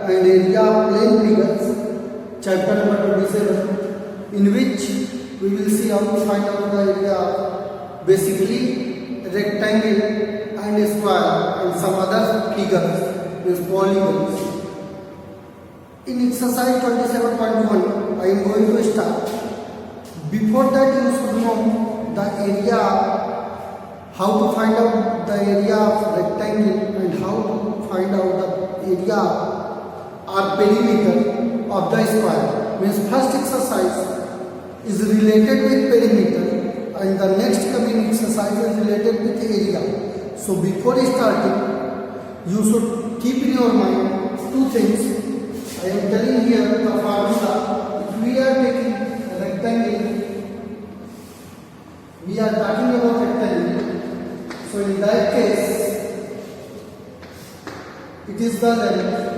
and area of plane figures, chapter number 27, in which we will see how to find out the area of basically rectangle and square and some other figures, means polygons. In exercise 27.1, I am going to start. Before that, you should know the area, how to find out the area of rectangle and how to find out the area or perimeter of the square. Means first exercise is related with perimeter and the next coming exercise is related with area. So before starting, you should keep in your mind two things. I am telling here the formula. If we are taking a rectangle, we are talking about rectangle. So in that case, it is the length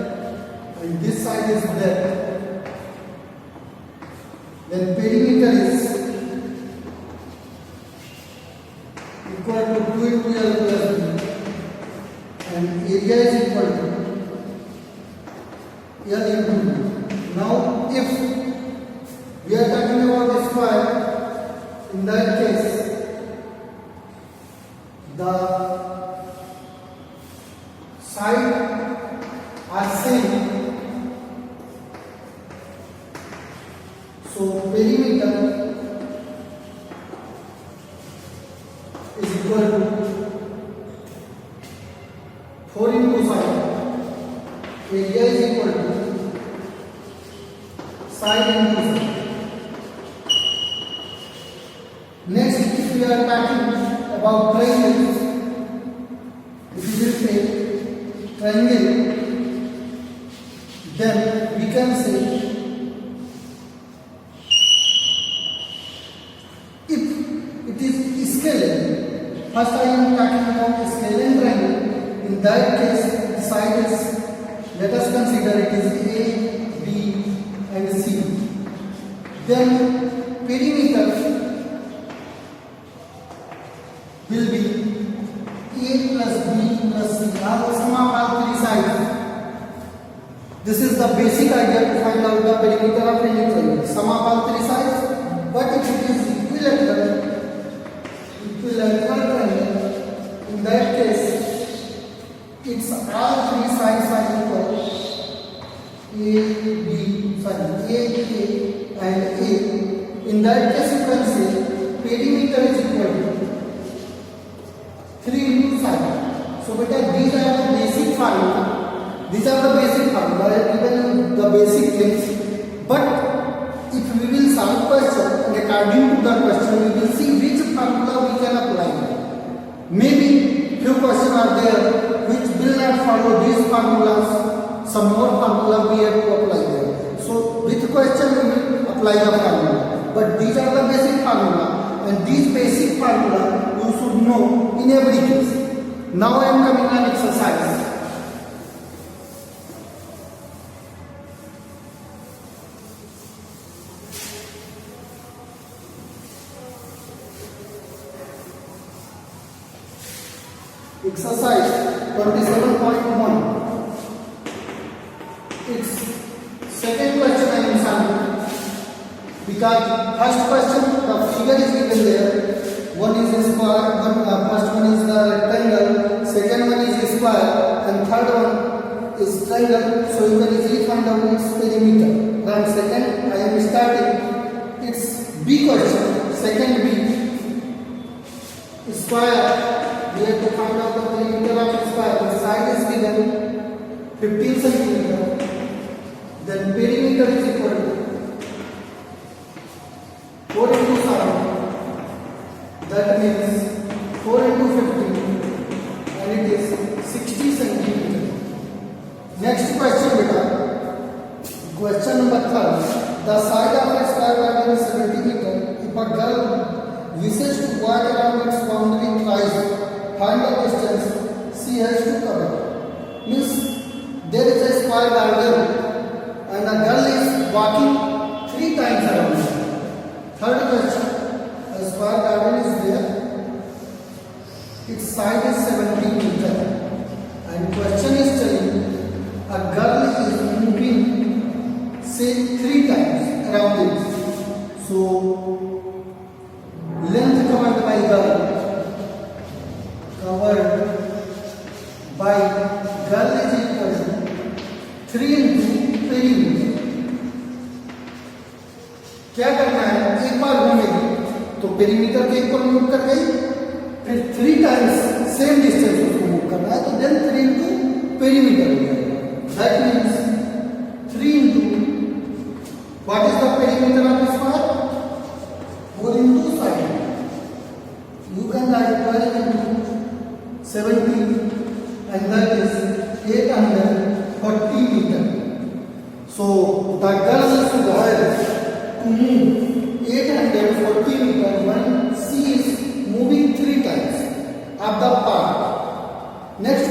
and this side is breadth. Then perimeter is equal to 2 into L plus B and area is equal to L into B. Now if we are talking about the square, in that case the side are same. So perimeter is equal to 4 into side. Area is equal to side into side. Next, if we are talking about triangles, if we will say triangle, then we can say if it is scalar. First I am talking about scalar triangle. In that case, the side is, let us consider it is A, B and C. Then perimeter will be A plus B plus C. Now sum of all three sides. This is the basic idea to find out the perimeter of any triangle. Sum of all three sides. But if it is equilateral triangle, in that case, its all three sides are equal. A, B, sorry, A and A. In that case, you can say perimeter is equal to 3 into side. So beta, these are the basic formula. These are the basic formula. I have given the basic things. But if we will solve question and according to the question, we will see which formula we can apply. Maybe few questions are there which will not follow these formulas. Some more formula we have to apply there. So with question we will apply the formula. But these are the basic formula, and these basic formula you should know in every case. Now I am coming on exercise. Exercise 27.1. It's second question I am solving. Because first question the figure is given there. One is a square, first one is the rectangle, second one is a square, and third one is triangle. So you can easily find out its perimeter. From second I am starting. It's B question. Second B. Square. We have to find out the perimeter of square. The side is given 15 centimeter. Then perimeter is equal to 4 into 7. That means 4 into 15, and it is 60 centimeter. Next question, beta. Question number 3. The side of a square triangle is 70 meter. If a girl wishes to walk around its boundary twice, find the distance she has to cover. Means there is a square garden and a girl is walking 3 times around it. Third question, a square garden is there. Its side is 70 meter. And question is telling a girl is in say 3 times around this. So length covered by girl is equal to 3 into perimeter. क्या करना है, एक बार घूमेगी तो perimeter के equal move कर गई, फिर 3 टाइम्स सेम डिस्टेंस उसको मूव करना है, तो देन 3 into perimeter हो जाएगा. That means 3 into what is the perimeter of this part? 4 into side. You can write 12 into 17 and that is 840 meter. So the girl is to move 840 meter when she is moving 3 times of the part. Next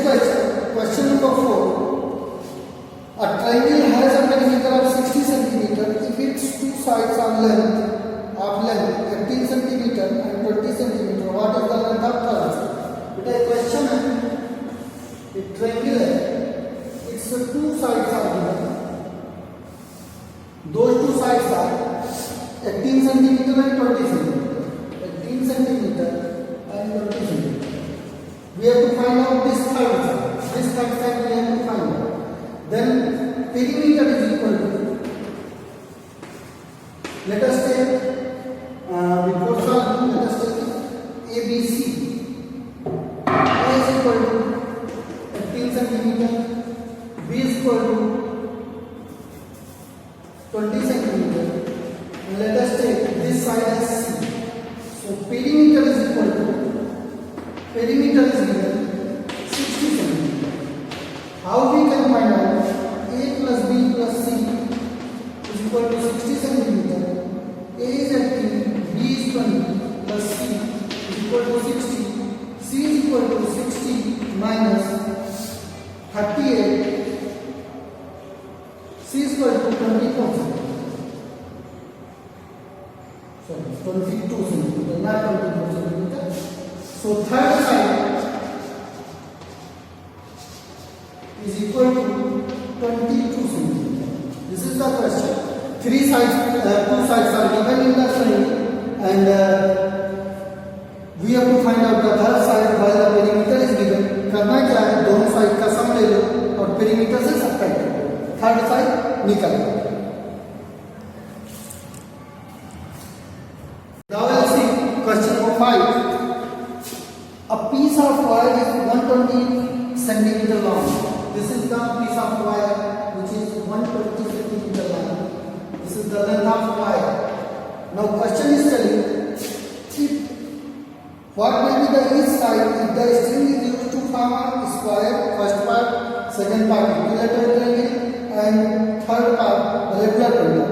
question number 4. A triangle has a perimeter of 60 centimeter if its 2 sides are length 18 centimeter and 20 centimeter. What is the length of third? बेटा एक question है, एक triangle है, its 2 sides are given. Those 2 sides are 18 centimeter and 20 centimeter. 18 centimeter and 20 centimeter. We have to find out this third side. This third side we have to find out. Then perimeter is equal to, let us take before solving, let us take ABC. A is equal to 18 centimeter, B is equal to 20 centimeter, and let us take this side as C. So perimeter is equal to, perimeter is given 60 centimeter. How we can find out? A plus B plus C is equal to 60 centimeter. A is 18, B is 20 plus C is equal to 60. C is equal to 60 minus 38. C is equal to 24 centimeter. Sorry, 22 centimeter, not 24 centimeter. So third side is equal to 22 centimeter. This is the question. 2 sides are given in the triangle, and we have to find out the third side while the perimeter is given. करना क्या है, दोनों side का सम ले लो और perimeter से subtract करो, third side निकल गया. Now let's see question number 5. A piece of wire is 120 centimeter long. This is the piece of wire which is 120 centimeter long. This is the length of wire. Now question is telling if what will be the each side if the string is used to form a square, first part, second part equilateral triangle and third part regular triangle.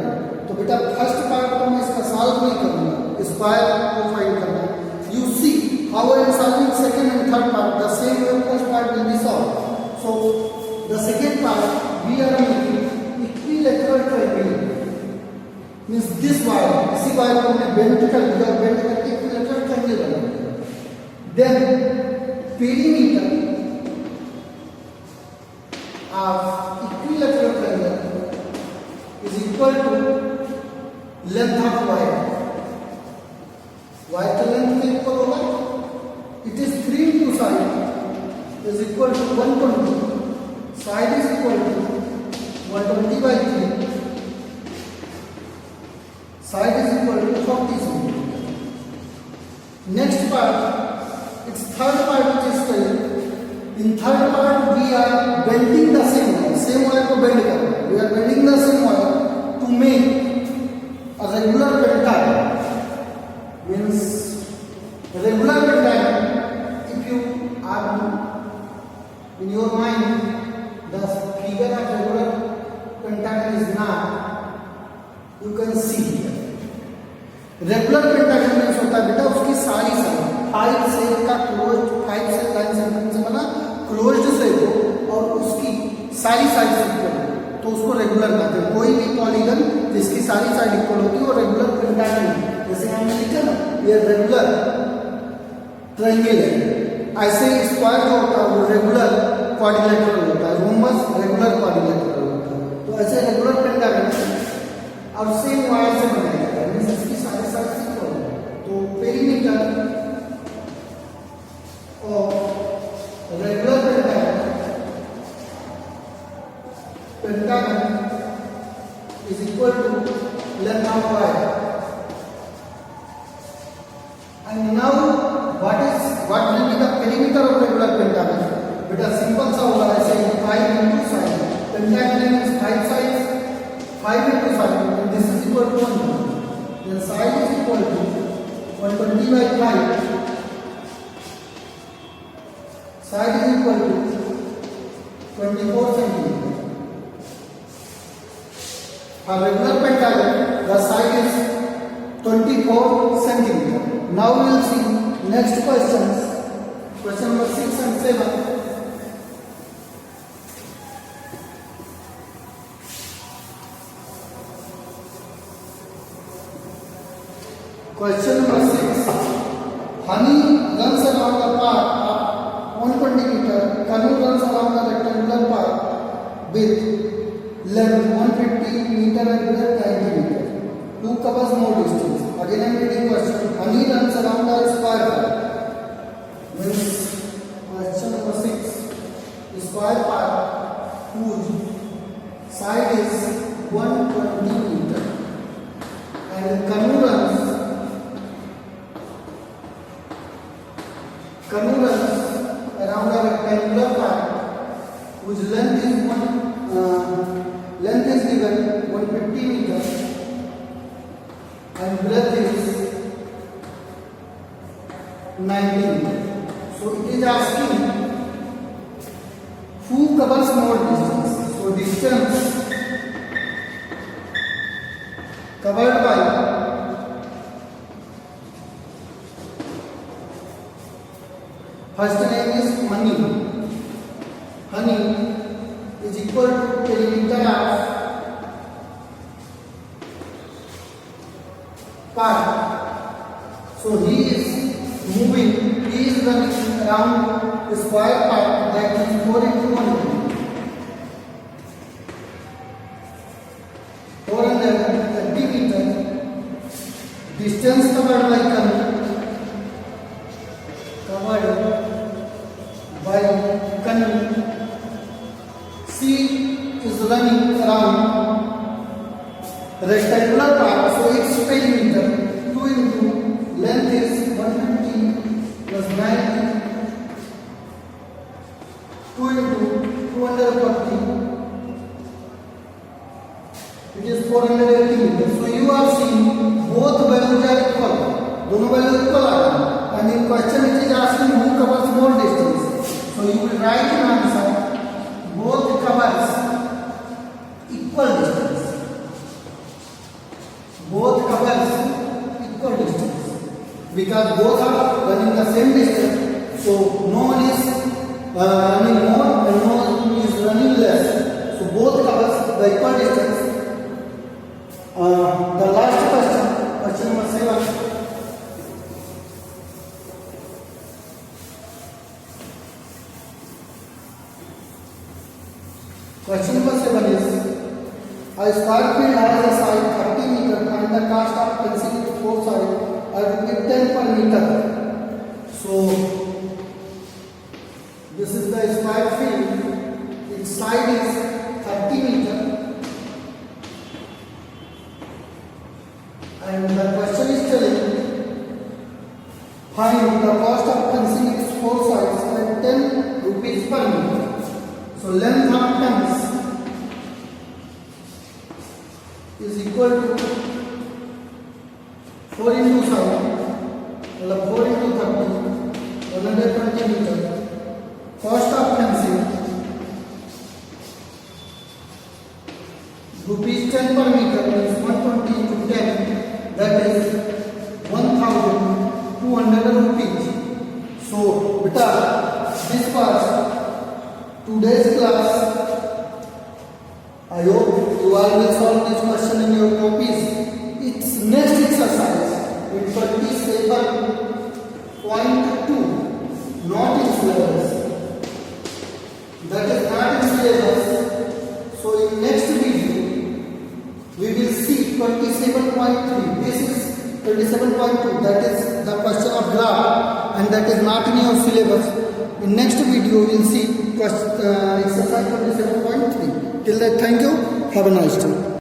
तो बेटा first part को मैं इसका solve नहीं करूंगा, square को find करना है. You see how I am solving second and third part. The same way first part will be solved. So the second part we are making equilateral triangle. Means this wire, इसी wire को हमने bend कर दिया, bend करके equilateral triangle बना दिया. Then perimeter of equilateral triangle is equal to length of wire. Wire का length के equal होगा. It is 3 into side is equal to 120. Side is equal to 120 by 3. Side is equal to 40 centimeter. Next part, its third part which is telling. In third part we are bending the same wire को bend कर. We are bending the same wire to make a regular pentagon. Means regular pentagon. If you are in your mind the figure of regular pentagon is not, you can see. Regular pentagon means होता है बेटा उसकी सारी side 5 shape का closed 5 से line segment से बना closed shape हो और उसकी सारी साइड इक्वल हो तो उसको रेगुलर कहते हैं. कोई भी पॉलीगन जिसकी सारी साइड इक्वल होती है वो रेगुलर पेंटागन है. जैसे हमने लिखा ना ये रेगुलर ट्रायंगल है, ऐसे स्क्वायर जो होता है वो रेगुलर क्वाड्रिलेटरल होता है, रोमबस रेगुलर क्वाड्रिलेटरल होता है. तो ऐसे regular pentagon pentagon is equal to length of y. And now what will be the perimeter of regular pentagon? बेटा सिंपल सा होगा ऐसे 5 into sine. Pentagon is 5 sides, 5 into sine, and this is equal to 1. Then sine is equal to 120 by 5. Sine is equal to 24 centimeter. For regular pentagon, the side is 24 centimeter. Now we will see next questions. Question number 6 and 7. Question number 6. Honey runs along the path of 120 meter. Canoe runs along the rectangular path with length 150 meter and breadth 90 meter. Who covers more distance? Again I am reading question. Honey runs along the square path. Means question number 6. The square path whose side is 120 meter and canoe runs around a rectangular path whose length is given 150 meters and breadth is 90 meters. So it is asking who covers more distance. So distance covered by first name is honey. Honey is equal to perimeter of path. So he is running around the square path that is 4 into 1. 430 meters. Distance covered by canoe. She is running around rectangular path, so its perimeter 2 into length is 150 plus 90, 2 into 240, it is 480 meters. So you are seeing both values are equal. दोनों values equal are, and in question it is asking who covers more distance. So you will write an answer. Both covers equal distance. Both covers equal distance because both are running the same distance. So no one is running more and no one is running less. So both covers the equal distance. The last question number 7. Question number 7 is, a square field has a side 30 meter and the cost of fencing its 4 sides at 10 per meter. So this is the square field. Its side is 30 meter and the question is telling find the cost of fencing its 4 sides at 10 rupees per meter. So length of fence is equal to 4 into 7, 4 into 30, 120 meters. Cost of fencing rupees 10 per meter is 120 into 10, that is 1,200 rupees. So beta, this was today's class. I hope you all will solve this question in your copies. Its next exercise will 27.2, not in syllabus. That is not in syllabus. So in next video we will see 27.3. This is 27.2. That is the question of graph and that is not in your syllabus. In next video we will see exercise 27.3. Till that, thank you. Have a nice day.